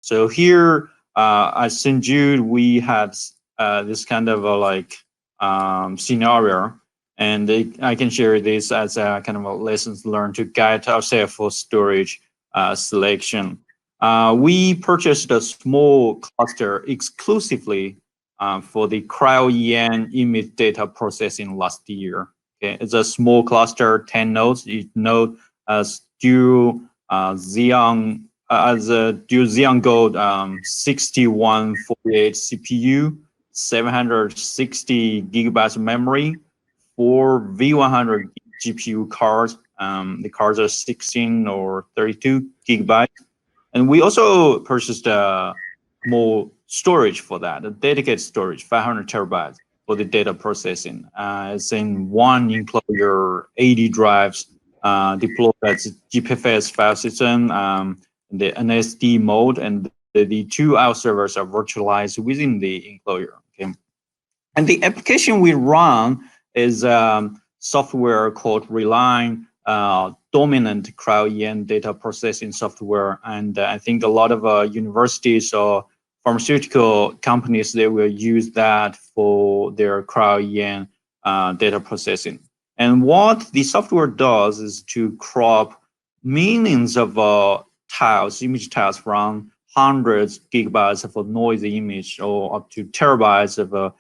So here at St. Jude, we had this kind of scenario, and I can share this as a kind of a lessons learned to guide ourselves for storage selection. We purchased a small cluster exclusively for the cryo-EM image data processing last year. Okay, it's a small cluster, 10 nodes. Each node has dual Xeon dual Xeon Gold 6148 CPU, 760 gigabytes of memory, 4 V100 GPU cards. The cards are 16 or 32 gigabytes. And we also purchased more storage for that, a dedicated storage, 500 terabytes for the data processing. It's in one enclosure, 80 drives deployed as GPFS file system, the NSD mode, and the 2 out servers are virtualized within the enclosure. Okay, and the application we run is software called Reline dominant cryo-EM data processing software, and I think a lot of universities or pharmaceutical companies, they will use that for their cryo-EM data processing. And what the software does is to crop millions of tiles, image tiles from hundreds gigabytes of a noisy image or up to terabytes of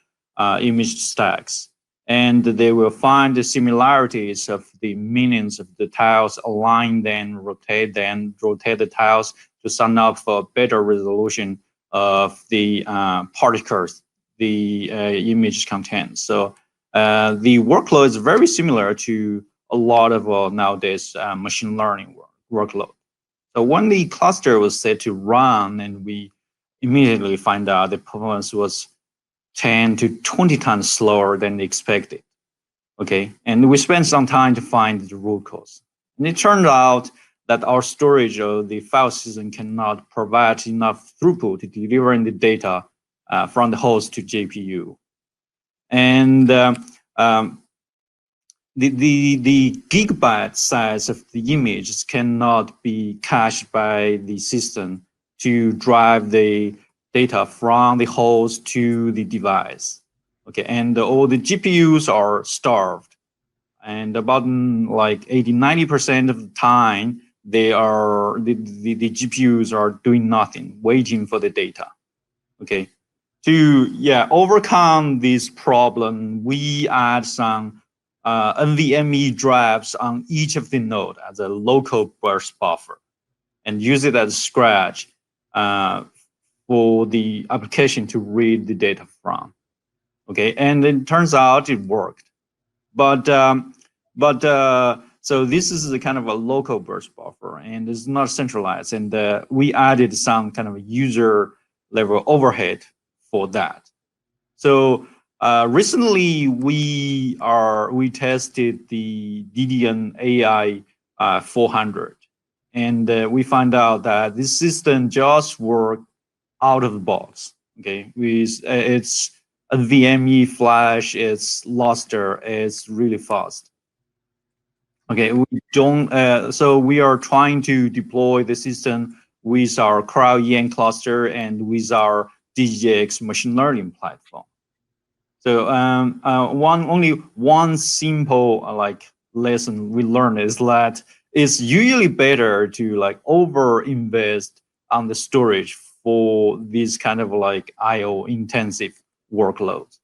image stacks. And they will find the similarities of the meanings of the tiles, align them, rotate the tiles to sum up for better resolution of the particles, the image content. So the workload is very similar to a lot of nowadays machine learning workload. So when the cluster was set to run, and we immediately find out the performance was 10 to 20 times slower than expected. Okay, and we spent some time to find the root cause. And it turned out that our storage of the file system cannot provide enough throughput to delivering the data from the host to GPU. And the gigabyte size of the images cannot be cached by the system to drive the data from the host to the device. Okay, and all the GPUs are starved, and about like 80–90% of the time they are the GPUs are doing nothing, waiting for the data. Okay, to overcome this problem, we add some NVMe drives on each of the node as a local burst buffer, and use it as scratch for the application to read the data from. Okay, and it turns out it worked, but so this is the kind of a local burst buffer, and it's not centralized, and we added some kind of user level overhead for that. So recently we tested the DDN AI 400, and we find out that this system just works out of the box. Okay, with its NVMe flash, its luster is really fast. Okay, we don't. So we are trying to deploy the system with our cryo-EM cluster and with our DGX machine learning platform. So only one simple lesson we learned is that it's usually better to over invest on the storage for these kind of IO intensive workloads.